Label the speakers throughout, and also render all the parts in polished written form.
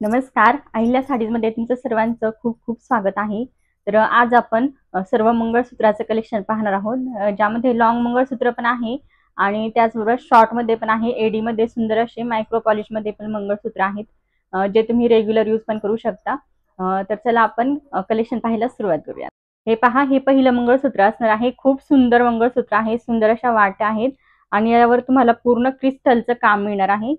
Speaker 1: नमस्कार, अहिल्या साडीजमध्ये तुमचं सर्वांचं खूप खूप स्वागत आहे. तर आज आपण सर्व मंगळसूत्राचं कलेक्शन पाहणार आहोत, ज्यामध्ये लॉंग मंगळसूत्र पण आहे आणि त्याचबरोबर शॉर्टमध्ये पण आहे. एडीमध्ये सुंदर असे मायक्रो पॉलिशमध्ये पण मंगळसूत्र आहेत, जे तुम्ही रेग्युलर यूज पण करू शकता. तर चला आपण कलेक्शन पाहायला सुरुवात करूया. हे पहा, हे पहिलं मंगळसूत्र असणार आहे. खूप सुंदर मंगळसूत्र आहे, सुंदर अशा वाट्या आहेत आणि यावर तुम्हाला पूर्ण क्रिस्टलचं काम मिळणार आहे.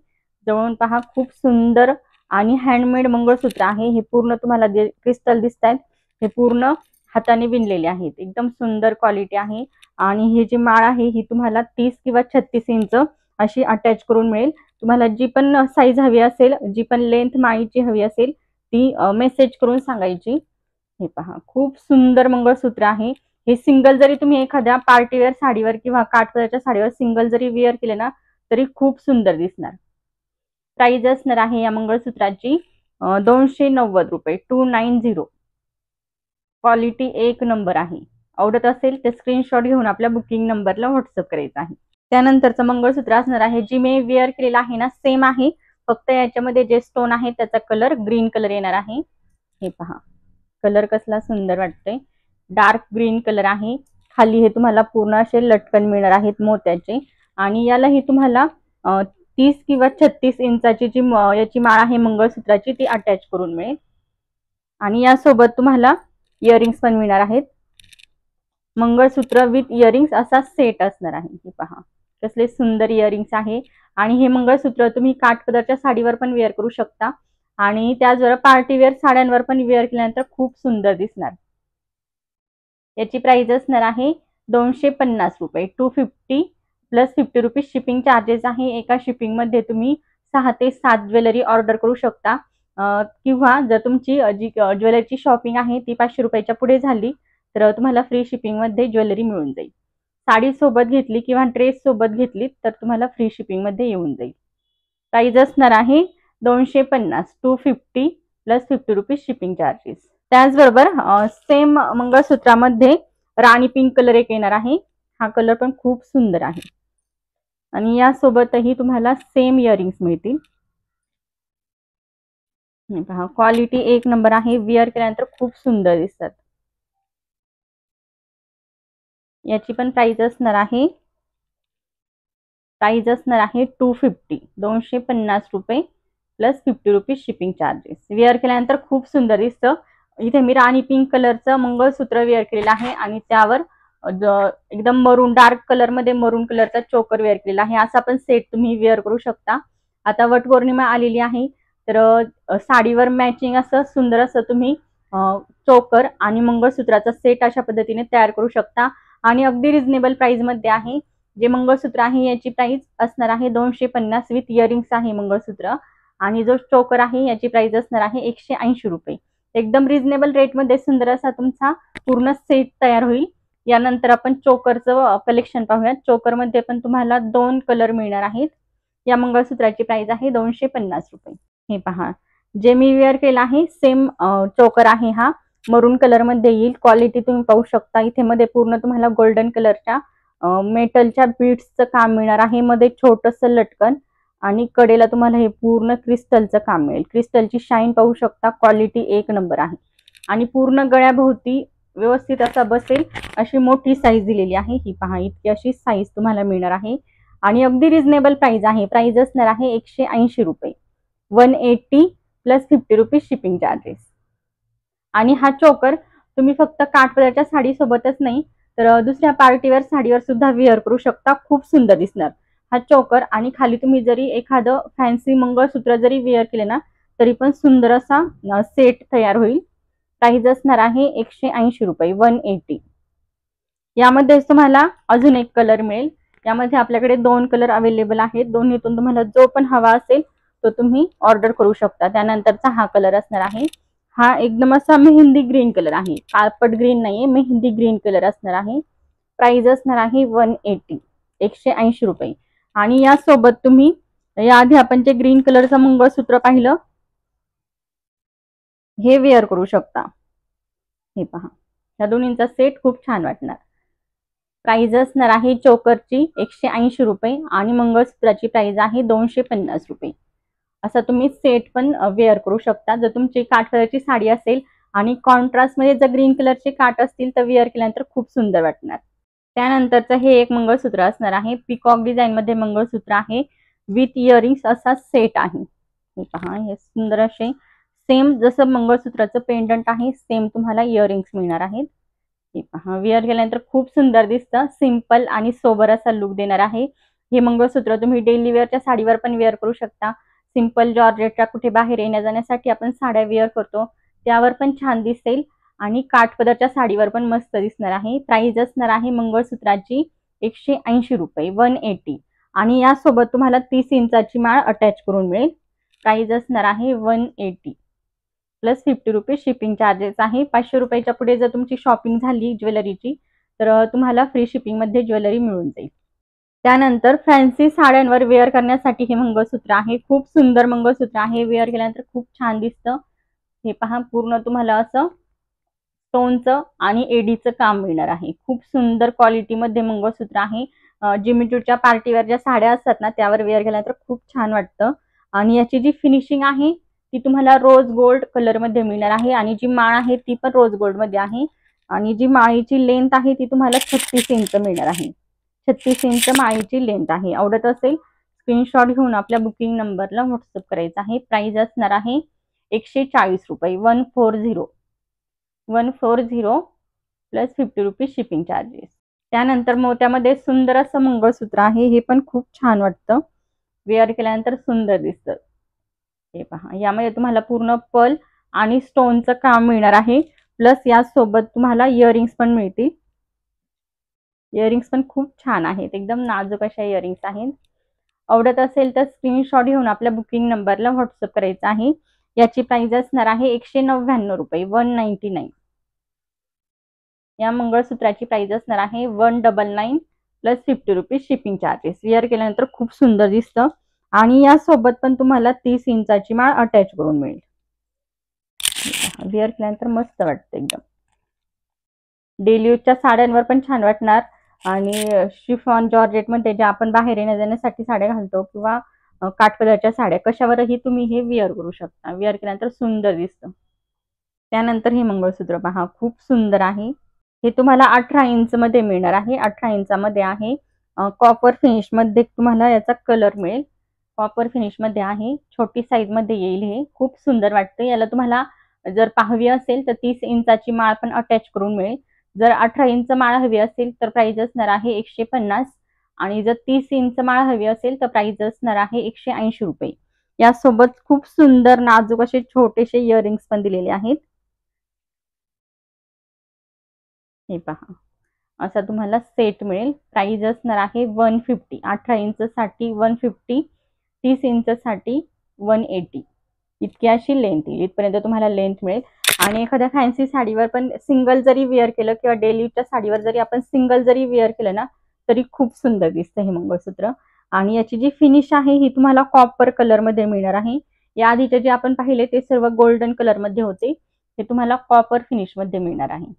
Speaker 1: जवळून पहा, खूप सुंदर आणि हँडमेड मंगळसूत्र आहे. हे पूर्ण तुम्हाला जे क्रिस्टल दिसतात हे पूर्ण हाताने विणलेले आहेत. एकदम सुंदर क्वालिटी आहे आणि ही जी माळ आहे ही तुम्हाला 30 किंवा 36 इंच अशी अटॅच करून मिळेल. तुम्हाला जी पण साईज हवी असेल, जी पण लेंथ माळीची हवी असेल ती मेसेज करून सांगायची. हे पहा, खूप सुंदर मंगळसूत्र आहे. हे सिंगल जरी तुम्ही एखाद्या पार्टीवेअर साडीवर किंवा काठपदराच्या साडीवर सिंगल जरी वेअर केले ना तरी खूप सुंदर दिसणार. प्राइस असणार आहे या मंगळसूत्राची 290 रुपये, 290. क्वालिटी एक नंबर आहे. आवडत असेल तर स्क्रीनशॉट घेऊन आपल्या बुकिंग नंबरला व्हॉट्सअप करायचा आहे. त्यानंतरचं मंगळसूत्र असणार आहे, जी मी वेअर केलेलं आहे ना सेम आहे, फक्त याच्यामध्ये जे स्टोन आहे त्याचा कलर ग्रीन कलर येणार आहे. हे पहा, कलर कसला सुंदर वाटतोय, डार्क ग्रीन कलर आहे. खाली हे तुम्हाला पूर्ण असे लटकन मिळणार आहेत मोत्याचे आणि यालाही तुम्हाला 30 किंवा 36 इंचाची जी याची माळ आहे मंगळसूत्राची ती अटॅच करून मिळेल आणि यासोबत तुम्हाला इयरिंग्स पण मिळणार आहेत. मंगळसूत्र विथ इयरिंग्स असा सेट असणार आहे. हे पहा, कसले सुंदर इयरिंग्स आहे आणि हे मंगळसूत्र तुम्ही काठपदराच्या साडीवर पण वेअर करू शकता आणि त्याचबरोबर पार्टीवेअर साड्यांवर पण वेअर केल्यानंतर खूप सुंदर दिसणार. याची प्राइस असणार आहे 250 रुपये, 250 प्लस 50 रुपीज शिपिंग चार्जेस आहे. एका शिपिंग मध्ये तुम्ही 6 ते 7 ज्वेलरी ऑर्डर करू शकता किंवा जर तुमची जी ज्वेलरीची शॉपिंग आहे ती 500 रुपयाच्या पुढे झाली तर तुम्हाला फ्री शिपिंग मध्ये ज्वेलरी मिळून जाईल. साडी सोबत घेतली किंवा ड्रेस सोबत घेतली तर तुम्हाला फ्री शिपिंग मध्ये येऊन जाईल. प्राइस असणार आहे 250, 250 प्लस 50 रुपीज शिपिंग चार्जेस. त्याचबरोबर सेम मंगळसूत्रामध्ये राणी पिंक कलर एक येणार आहे. हा कलर पण खूप सुंदर आहे आणि यासोबतही तुम्हाला सेम इयरिंग्स मिळतील. पहा, क्वालिटी एक नंबर आहे. वेअर केल्यानंतर खूप सुंदर दिसतात. याची पण प्राइस असणार आहे 250, 250 रुपये plus 50 rupees shipping charges. Wear केल्यानंतर खूप सुंदर दिसतं. इथे मी राणी पिंक कलरचं मंगळसूत्र वेअर केलेलं आहे आणि त्यावर एकदम मरून डार्क कलर मध्ये मरून कलरचा चोकर वेअर केलेला आहे. असा पण सेट तुम्ही वेअर करू शकता. आता वटपौर्णिमा आलेली आहे तर साडीवर मॅचिंग असं सुंदर असं तुम्ही चोकर आणि मंगळसूत्राचा सेट अशा पद्धतीने तयार करू शकता आणि अगदी रिझनेबल प्राइस मध्ये आहे. जे मंगळसूत्र आहे याची प्राइस असणार आहे 250 विथ इयरिंग्स आहे मंगळसूत्र आणि जो चोकर आहे याची प्राइस असणार आहे 180 रुपये. एकदम रिझनेबल रेट मध्ये सुंदर असा तुमचा पूर्ण सेट तयार होईल. यानंतर आपण चोकरचं कलेक्शन पाहूयात. चोकर मध्ये पण तुम्हाला 2 कलर मिळणार आहेत. या मंगळसूत्राची प्राइस आहे 250 रुपये. हे पहा, जे मी वेअर केलं आहे सेम चोकर आहे. हा मरून कलर मध्ये येईल. क्वालिटी तुम्ही पाहू शकता. इथे मध्ये पूर्ण तुम्हाला गोल्डन कलरच्या मेटलच्या बीड्सचं काम मिळणार आहे. मध्ये छोटंसं लटकन आणि कडेला तुम्हाला हे पूर्ण क्रिस्टलचं काम मिळेल. क्रिस्टलची शाईन पाहू शकता. क्वालिटी एक नंबर आहे आणि पूर्ण गळ्याभोवती व्यवस्थित असा बसेल अशी मोठी साईज दिलेली आहे. ही पहा, इतकी अशी साईज तुम्हाला मिळणार आहे आणि अगदी रिझनेबल प्राइस आहे. प्राइस असणार आहे 180 रुपये, 180 प्लस 50 रुपीज शिपिंग चार्जेस. आणि हा चोकर तुम्ही फक्त काठपदराच्या साडी सोबतच नाही तर दुसऱ्या पार्टीवेअर साडीवर सुद्धा वेअर करू शकता. खूप सुंदर दिसणार हा चोकर आणि खाली तुम्ही जरी एखादं फॅन्सी मंगळसूत्र जरी वेअर केले ना तरी पण सुंदर असा सेट तयार होईल. प्राइस असणार आहे 180 रुपये, 180. यामध्ये तुम्हाला अजून एक कलर मिळेल. यामध्ये आपल्याकडे 2 कलर अवेलेबल आहेत. दोन्हीतून तुम्हाला जो पण हवा असेल तो तुम्ही ऑर्डर करू शकता. त्यानंतरचा हा कलर असणार आहे. हा एकदम असा मेहंदी ग्रीन कलर आहे. काळपट ग्रीन नाहीये, मेहंदी ग्रीन कलर असणार आहे. प्राइस असणार आहे 180, 180 रुपये. आणि यासोबत तुम्ही याआधी आपण जे ग्रीन कलरचं मंगळसूत्र पाहिलं हे वेअर करू शकता. हे पहा, या दोन्हींचा सेट खूप छान वाटणार. प्राइस असणार आहे चोकरची 180 रुपये आणि मंगळसूत्राची प्राइस आहे 250 रुपये. असा तुम्ही सेट पण वेअर करू शकता. जर तुमची काठ कलरची साडी असेल आणि कॉन्ट्रास्ट मध्ये जर ग्रीन कलरचे काठ असतील तर वेअर केल्यानंतर खूप सुंदर वाटणार. त्यानंतरचं हे एक मंगळसूत्र असणार आहे. पिकॉक डिझाईन मध्ये मंगळसूत्र आहे विथ इयरिंग्स असा सेट आहे. हे पहा, हे सुंदर असे सेम जसं मंगळसूत्राचं पेंडंट आहे सेम तुम्हाला इयरिंग्स मिळणार आहेत. हे पहा, वेअर केल्यानंतर खूप सुंदर दिसतं. सिंपल आणि सोबर असा लुक देणार आहे. हे मंगळसूत्र तुम्ही डेली वेअरच्या साडीवर पण वेअर करू शकता. सिंपल जॉर्जेटच्या कुठे बाहेर येण्या जाण्यासाठी आपण साड्या वेअर करतो त्यावर पण छान दिसेल आणि काठपदरच्या साडीवर पण मस्त दिसणार आहे. प्राइस असणार आहे मंगळसूत्राची 180 रुपये, 180. आणि यासोबत तुम्हाला 30 इंचाची माळ अटॅच करून मिळेल. प्राइस असणार आहे 180 प्लस 50 रुपये शिपिंग चार्जेस आहे. 500 रुपयाच्या पुढे जर तुमची शॉपिंग झाली ज्वेलरीची तर तुम्हाला फ्री शिपिंग मध्ये ज्वेलरी मिळून जाईल. त्यानंतर फॅन्सी साड्यांवर वेअर करण्यासाठी हे मंगळसूत्र आहे. खूप सुंदर मंगळसूत्र आहे. वेअर केल्यानंतर खूप छान दिसतं. हे पहा, पूर्ण तुम्हाला असं स्टोनचं आणि एडीचं काम मिळणार आहे. खूप सुंदर क्वालिटीमध्ये मंगळसूत्र आहे. जिमिचूच्या पार्टीवर ज्या साड्या असतात ना त्यावर वेअर केल्यानंतर खूप छान वाटतं. आणि याची जी फिनिशिंग आहे ती तुम्हाला रोज गोल्ड कलर मध्ये मिळणार आहे आणि जी माळ आहे ती पण रोज गोल्ड मध्ये आहे. आणि जी माळीची लेंथ आहे ती तुम्हाला 36 इंच मिळणार आहे. 36 इंच माळीची लेंथ आहे. आवडत असेल स्क्रीनशॉट घेऊन आपल्या बुकिंग नंबरला व्हॉट्सअप करायचा आहे. प्राइस असणार आहे 140 रुपये, 140 प्लस 50 रुपीज शिपिंग चार्जेस. त्यानंतर मोत्यामध्ये सुंदर असं मंगळसूत्र आहे. हे पण खूप छान वाटतं. वेअर केल्यानंतर सुंदर दिसतं. हे पहा, यामध्ये तुम्हाला पूर्ण पर्ल आणि स्टोनचं काम मिळणार आहे. प्लस यासोबत तुम्हाला इयरिंग्स पण मिळतील. इयरिंग्स पण खूप छान आहेत. एकदम नाजूक अशा इयरिंग्स आहेत. आवडत असेल तर स्क्रीनशॉट घेऊन आपल्या बुकिंग नंबरला व्हॉट्सअप करायचा आहे. याची प्राइस असणार आहे 199 रुपये, 199. या मंगळसूत्राची प्राइस असणार आहे 199 plus 50 rupees shipping charges. Wear केल्यानंतर खूप सुंदर दिसतं आणि यासोबत पण तुम्हाला 30 इंचाची माळ अटॅच करून मिळेल. वेअर केल्यानंतर मस्त वाटतं एकदम. डेली यूजच्या साड्यांवर पण छान वाटणार आणि शिफॉन जॉर्जेट मध्ये ज्या आपण बाहेर येण्या जाण्यासाठी साड्या घालतो किंवा काठपदरच्या साड्या कशावरही तुम्ही हे वेअर करू शकता. वेअर केल्यानंतर सुंदर दिसतं. त्यानंतर हे मंगळसूत्र पहा, खूप सुंदर आहे. हे तुम्हाला 18 इंच मध्ये मिळणार आहे. 18 इंचामध्ये आहे. कॉपर फिनिश मध्ये तुम्हाला याचा कलर मिळेल. कॉपर फिनिश मध्ये आहे. छोटी साईज मध्ये येईल. हे खूप सुंदर वाटतं. याला तुम्हाला जर पाहावी असेल तर 30 इंचाची माळ पण अटॅच करून मिळेल. जर 18 इंच माळ हवी असेल तर प्राइस असणार आहे 150 आणि जर 30 इंच माळ हवी असेल तर प्राइस असणार आहे 180 रुपये. यासोबत खूप सुंदर नाजूक असे छोटेसे इयरिंग्स पण दिलेले आहेत. हे पहा, असा तुम्हाला सेट मिळेल. प्राइस असणार आहे 150. 18 इंच साठी 150, 30 इंच साठी 180. इतकी अशी लेंथ येईल. इथपर्यंत तुम्हाला लेंथ मिळेल. आणि एखाद्या फॅन्सी साडीवर पण सिंगल जरी वेअर केलं किंवा डेलीच्या साडीवर जरी आपण सिंगल जरी वेअर केलं ना तरी खूप सुंदर दिसतं हे मंगळसूत्र. आणि याची जी फिनिश आहे ही तुम्हाला कॉपर कलर मध्ये मिळणार आहे. या आधीचे जे आपण पाहिले ते सर्व गोल्डन कलर मध्ये होते. हे तुम्हाला कॉपर फिनिश मध्ये मिळणार आहे.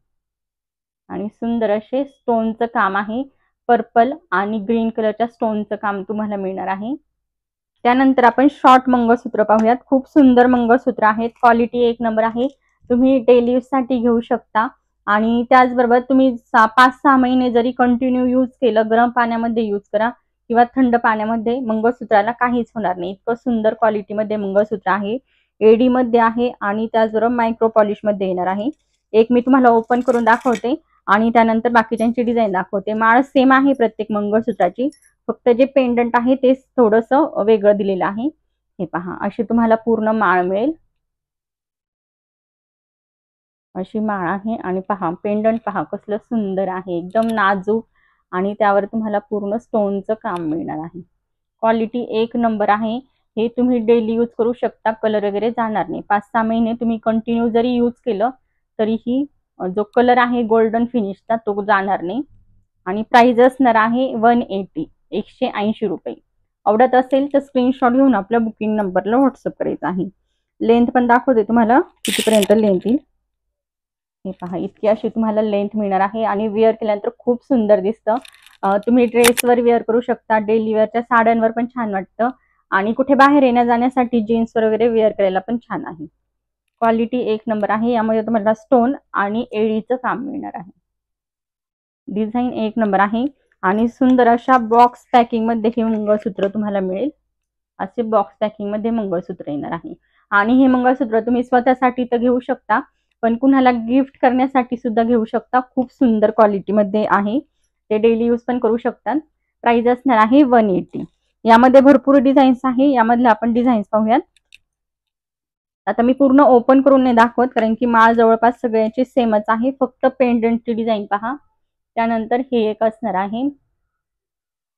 Speaker 1: आणि सुंदर असे स्टोनचं काम आहे. पर्पल आणि ग्रीन कलरच्या स्टोनचं काम तुम्हाला मिळणार आहे. त्यानंतर आपण शॉर्ट मंगळसूत्र पाहूयात. खूप सुंदर मंगळसूत्र आहेत. क्वालिटी एक नंबर आहे. तुम्ही डेली यूज साठी घेऊ शकता आणि त्याचबरोबर तुम्ही 5-6 महिने जरी कंटिन्यू यूज केलं, गरम पाण्यामध्ये यूज करा किंवा थंड पाण्यामध्ये, मंगळसूत्राला काहीच होणार नाही. इतकं सुंदर क्वालिटीमध्ये मंगळसूत्र आहे. एडी मध्ये आहे आणि त्याचबरोबर मायक्रो पॉलिश मध्ये येणार आहे. एक मी तुम्हाला ओपन करून दाखवते आणि त्यानंतर बाकीच्यांची डिझाईन दाखवते. माळ सेम आहे प्रत्येक मंगळसूत्राची, फक्त जे पेंडंट आहे ते थोडंसं वेगळं दिलेलं आहे. हे पहा, अशी तुम्हाला पूर्ण माळ मिळेल. अशी माळ आहे आणि पहा पेंडंट पहा कसलं सुंदर आहे. एकदम नाजूक आणि त्यावर तुम्हाला पूर्ण स्टोनचं काम मिळणार आहे. क्वालिटी एक नंबर आहे. हे तुम्ही डेली यूज करू शकता. कलर वगैरे जाणार नाही. 5-6 महिने तुम्ही कंटिन्यू जरी यूज केलं तरीही जो कलर आहे गोल्डन फिनिशचा तो जाणार नाही. आणि प्राइस असणार आहे 180, 180 रुपये. आवडत असेल तर स्क्रीनशॉट घेऊन आपल्या बुकिंग नंबरला व्हॉट्सअप करायचा आहे. लेंथ पण दाखवते तुम्हाला कितीपर्यंत लेंथ येईल. हे पहा, इतकी अशी तुम्हाला लेंथ मिळणार आहे आणि वेअर केल्यानंतर खूप सुंदर दिसतं. तुम्ही ड्रेसवर वेअर करू शकता. डेली वेअरच्या साड्यांवर पण छान वाटतं आणि कुठे बाहेर येण्या जाण्यासाठी जीन्स वगैरे वेअर करायला पण छान आहे. क्वालिटी एक नंबर आहे. यामध्ये तुम्हाला स्टोन आणि एडीचं काम मिळणार आहे. डिझाईन एक नंबर आहे आणि सुंदर अशा बॉक्स पॅकिंग मध्ये हे मंगळसूत्र तुम्हाला मिळेल. असे बॉक्स पॅकिंग मध्ये मंगळसूत्र येणार आहे. आणि हे मंगळसूत्र तुम्ही स्वतःसाठी तर घेऊ शकता, पण कुणाला गिफ्ट करण्यासाठी सुद्धा घेऊ शकता. खूप सुंदर क्वालिटी मध्ये आहे. ते डेली यूज पण करू शकतात. प्राइस असणार आहे 180. यामध्ये भरपूर डिझाईन्स आहे. यामधले आपण डिझाईन्स पाहूयात. आता मी पूर्ण ओपन करून नाही दाखवत, कारण की माळ जवळपास सगळ्यांची सेमच आहे. फक्त पेंडंटची डिझाईन पहा. त्यानंतर हे एक असणार आहे.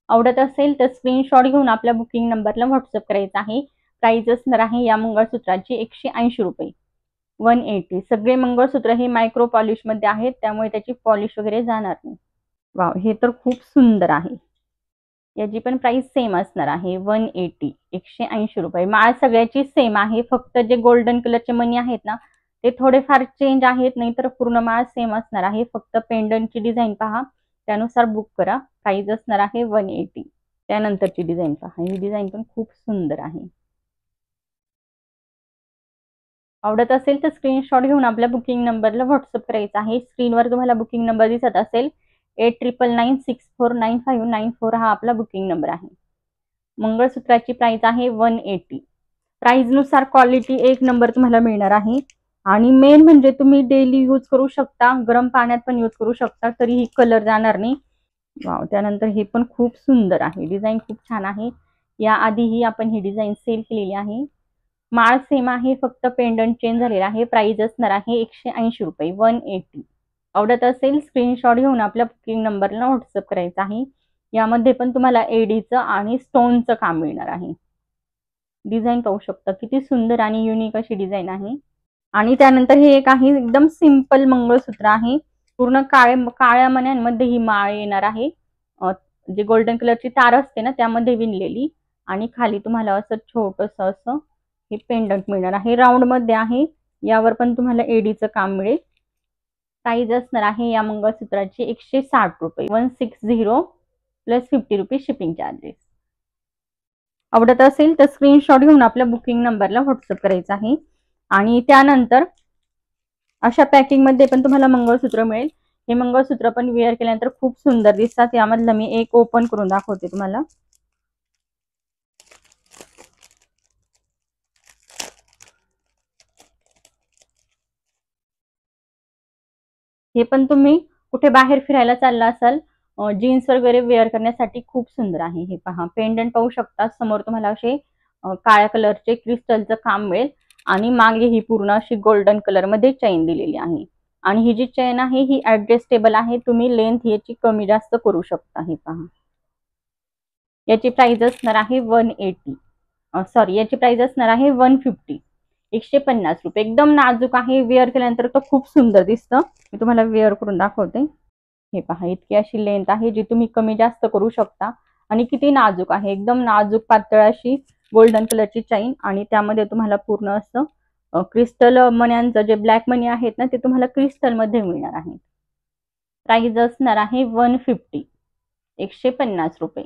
Speaker 1: आवडत असेल तर स्क्रीनशॉट घेऊन आपल्या बुकिंग नंबरला व्हॉट्सअप करायचा आहे. प्राइस असणार आहे या मंगळसूत्राची 180 रुपये. 180. सगळे मंगळसूत्र हे मायक्रो पॉलिश मध्ये आहेत, त्यामुळे त्याची पॉलिश वगैरे जाणार नाही. वाव, हे तर खूप सुंदर आहे. याची पण प्राइस सेम असणार आहे 180. 180 रुपये. माळ सगळ्याची सेम आहे. फक्त जे गोल्डन कलरचे मणी आहेत ना, ते थोडेफार चेंज आहेत, नाही तर पूर्ण माळ सेम असणार आहे. फक्त पेंडंटची डिझाईन पहा, त्यानुसार बुक करा. प्राइस असणार आहे 180. त्यानंतरची डिझाईन पहा. ही डिझाईन पण खूप सुंदर आहे. आवडत असेल तर स्क्रीनशॉट घेऊन आपल्या बुकिंग नंबरला व्हॉट्सअप करायचा आहे. स्क्रीनवर तुम्हाला बुकिंग नंबर दिसत असेल. 8996495994 हा आपला बुकिंग नंबर आहे. मंगळसूत्राची प्राइस आहे 180. प्राइस नुसार क्वालिटी एक नंबर तुम्हाला मिळणार आहे. आणि मेन म्हणजे तुम्ही डेली यूज करू शकता, गरम पाण्यात पण यूज करू शकता, तरीही कलर जाणार नाही. वाव, त्यानंतर हे पण खूप सुंदर आहे. डिझाईन खूप छान आहे. या आधीही आपण ही डिझाईन सेल केलेली आहे. माळ सेम आहे, फक्त पेंडंट चेंज झालेला आहे. प्राइस असणार आहे 180 रुपये. 180. आवडत असेल स्क्रीनशॉट घेऊन आपल्या बुकिंग नंबरला व्हॉट्सअप करायचा आहे. यामध्ये पण तुम्हाला एडीचं आणि स्टोनचं काम मिळणार आहे. डिझाईन पाहू शकता, किती सुंदर आणि युनिक अशी डिझाईन आहे. आणि त्यानंतर हे एक आहे एकदम सिंपल मंगळसूत्र आहे. पूर्ण काळ्या मण्यांमध्ये ही माळ येणार आहे. जे गोल्डन कलरची तार असते ना, त्यामध्ये विणलेली. आणि खाली तुम्हाला असं छोटस असं हे पेंडंट मिळणार आहे. राऊंड मध्ये आहे. यावर पण तुम्हाला एडीचं काम मिळेल. प्राइस असणार आहे या मंगळसूत्राची 160 रुपये. 160 प्लस 50 रुपये शिपिंग चार्जेस. आवडत असेल तर स्क्रीनशॉट घेऊन आपल्या बुकिंग नंबरला व्हॉट्सअप करायचा आहे. आणि त्यानंतर अशा पॅकिंग मध्ये पण तुम्हाला मंगळसूत्र मिळेल. हे मंगळसूत्र पण वेअर केल्यानंतर खूप सुंदर दिसतात. यामधलं मी एक ओपन करून दाखवते तुम्हाला. हे पण तुम्ही कुठे बाहेर फिरायला चालला असाल, जीन्स वगैरे वेअर करण्यासाठी खूप सुंदर आहे. हे पहा, पेंडंट पाहू शकता. समोर तुम्हाला असे काळ्या कलरचे क्रिस्टलचं काम मिळेल. आणि मागे ही पूर्ण अशी गोल्डन कलर मध्ये चेन दिलेली आहे. आणि ही जी चेन आहे ही ऍडजस्टेबल आहे. तुम्ही लेंथ याची कमी जास्त करू शकता. हे पहा, याची प्राइस असणार आहे 180. सॉरी, याची प्राइस असणार आहे 150. 150 रुपये. एकदम नाजूक आहे. वेअर केल्यानंतर तो खूप सुंदर दिसतं. मी तुम्हाला वेअर करून दाखवते. हे पहा, इतकी अशी लेंथ आहे जी तुम्ही कमी जास्त करू शकता. आणि किती नाजूक आहे. एकदम नाजूक पातळ अशी गोल्डन कलरची चेन. आणि त्यामध्ये तुम्हाला पूर्ण असं क्रिस्टल मण्यांचं जे ब्लॅक मनी आहेत ना, ते तुम्हाला क्रिस्टल मध्ये मिळणार आहे. प्राइस असणार आहे 150. 150 रुपये.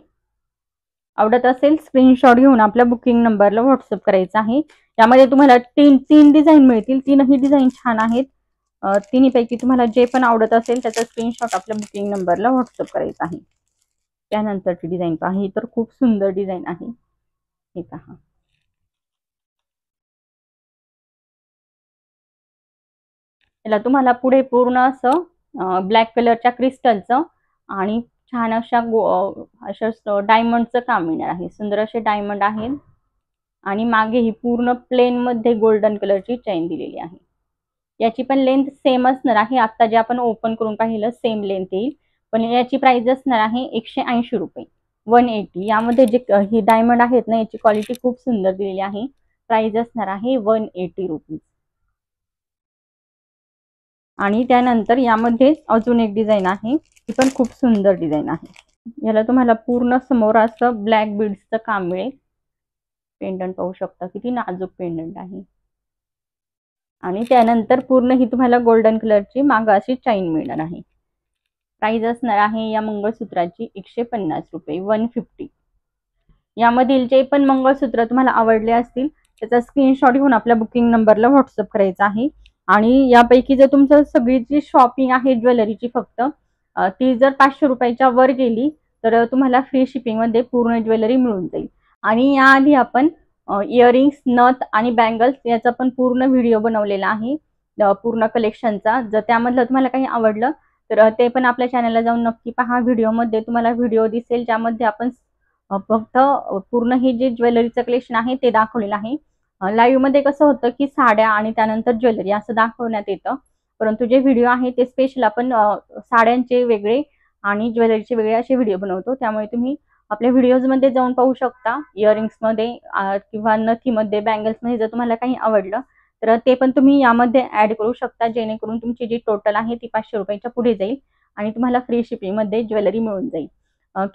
Speaker 1: आवडत असेल स्क्रीनशॉट घेऊन आपल्या बुकिंग नंबरला व्हॉट्सअप करायचा आहे. यामध्ये तुम्हाला तीन डिझाईन मिळतील. तीनही डिझाईन छान आहेत. तिन्हीपैकी तुम्हाला जे पण आवडत असेल त्याचा स्क्रीनशॉट आपल्या बुकिंग नंबरला व्हॉट्सअप करायचा आहे. त्यानंतरची डिझाईन पहा. ही तर खूप सुंदर डिझाईन आहे. हे पहा, याला तुम्हाला पुढे पूर्ण असं ब्लॅक कलरच्या क्रिस्टलचं आणि छान अशा डायमंडचं काम मिळणार आहे. सुंदर असे डायमंड आहेत. आणि मागे ही पूर्ण प्लेन मध्ये गोल्डन कलरची चेन दिलेली आहे. याची पण लेंथ सेम असणार आहे. आता जे आपण ओपन करून पाहिलं सेम लेंथ येईल. पण याची प्राइस असणार आहे 180 रुपये. 180. यामध्ये जे ही डायमंड आहेत ना, याची क्वालिटी खूप सुंदर दिलेली आहे. प्राइस असणार आहे 180 रुपीज. आणि त्यानंतर यामध्ये अजून एक डिझाईन आहे. ती पण खूप सुंदर डिझाईन आहे. याला तुम्हाला पूर्ण समोर असं ब्लॅक बीड्सचं काम मिळेल. पेंडंट पाहू शकता, किती नाजूक पेंडंट आहे. आणि त्यानंतर पूर्ण ही तुम्हाला गोल्डन कलरची मागं अशी चैन मिळणार आहे. प्राइस असणार आहे या मंगळसूत्राची 150 रुपये. 150. यामधील जे पण मंगळसूत्र तुम्हाला आवडले असतील त्याचा स्क्रीनशॉट घेऊन आपल्या बुकिंग नंबरला व्हॉट्सअप करायचा आहे। आणि यापैकी जर तुमचं सगळी जी शॉपिंग आहे ज्वेलरीची फक्त ती जर 500 रुपयाच्या वर गेली तर तुम्हाला फ्री शिपिंग मध्ये पूर्ण ज्वेलरी मिळून जाईल। आणि याआधी आपण इयरिंग्स, नथ आणि बँगल्स याचा पण पूर्ण व्हिडिओ बनवलेला आहे पूर्ण कलेक्शनचा। जर त्यामधलं तुम्हाला काही आवडलं तर ते पण आपल्या चॅनलला जाऊन नक्की पहा। व्हिडिओमध्ये तुम्हाला व्हिडिओ दिसेल ज्यामध्ये आपण फक्त पूर्ण हे जे ज्वेलरीचं कलेक्शन आहे ते दाखवलेलं आहे। लाईव्ह मध्ये कसं होतं की साड्या आणि त्यानंतर ज्वेलरी असं दाखवण्यात येतं, परंतु जे व्हिडिओ आहे ते स्पेशल आपण साड्यांचे वेगळे आणि ज्वेलरीचे वेगळे असे व्हिडिओ बनवतो। त्यामुळे तुम्ही आपल्या व्हिडिओज मध्ये जाऊन पाहू शकता। इयरिंग्स मध्ये किंवा नथीमध्ये, बँगल्स मध्ये जर तुम्हाला काही आवडलं तर ते पण तुम्ही यामध्ये ऍड करू शकता, जेणेकरून तुमची जी टोटल आहे ती 500 रुपयाच्या पुढे जाईल आणि तुम्हाला फ्री शिपिंग मध्ये ज्वेलरी मिळून जाईल।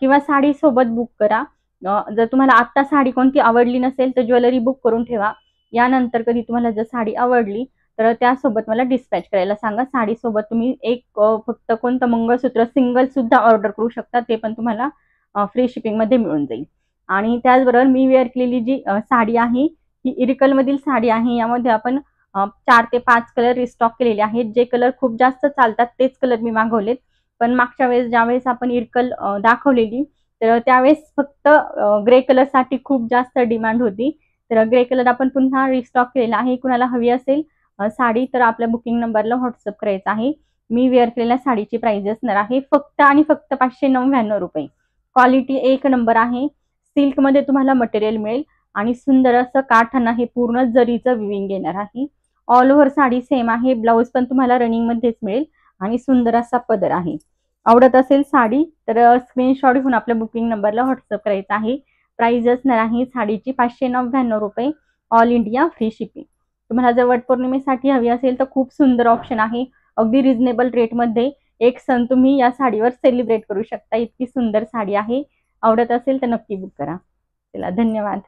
Speaker 1: किंवा साडी सोबत बुक करा। जर तुम्हाला आता साडी कोणती आवडली नसेल तर ज्वेलरी बुक करून ठेवा। यानंतर कधी तुम्हाला जर साडी आवडली तर त्यासोबत मला डिस्पॅच करायला सांगा। साडी सोबत तुम्ही एक फक्त कोणतं मंगळसूत्र सिंगल सुद्धा ऑर्डर करू शकता, ते पण तुम्हाला फ्री शिपिंग मध्ये मिळून जाईल। आणि त्याचबरोबर मी वेअर केलेली जी साडी आहे ही इरिकल मधील साडी आहे। यामध्ये आपण 4 ते 5 कलर रिस्टॉक केलेले आहेत। जे कलर खूप जास्त चालतात तेच कलर मी मागवलेत, पण मागच्या वेळेस ज्यावेळेस आपण इरकल दाखवलेली तर त्यावेळेस फक्त ग्रे कलर साठी खूप जास्त डिमांड होती। तर ग्रे कलर आपण पुन्हा रिस्टॉक केलेला आहे। कुणाला हवी असेल साडी तर आपल्या बुकिंग नंबरला व्हॉट्सअप करायचा आहे। मी वेअर केलेल्या साडीची प्राइस असणार आहे फक्त आणि फक्त 599 रुपये। क्वालिटी एक नंबर आहे। सिल्क मध्ये तुम्हाला मटेरियल मिळेल आणि सुंदर असं काठाना हे पूर्ण जरीचं विविंग येणार आहे। ऑल ओव्हर साडी सेम आहे। ब्लाउज पण तुम्हाला रनिंग मध्येच मिळेल आणि सुंदर असा पदर आहे। आवडत असेल साडी तर स्क्रीनशॉट घेऊन आपल्या बुकिंग नंबरला व्हॉट्सअप करायचा आहे। प्राइस असणार आहे साडीची 599 रुपये, ऑल इंडिया फ्री शिपिंग। तुम्हाला जर वटपौर्णिमेसाठी हवी असेल तर खूप सुंदर ऑप्शन आहे। अगदी रिझनेबल रेट मध्ये एक सण तुम्ही या साडीवर सेलिब्रेट करू शकता। इतकी सुंदर साडी आहे। आवडत असेल तर नक्की बुक करा। चला, धन्यवाद।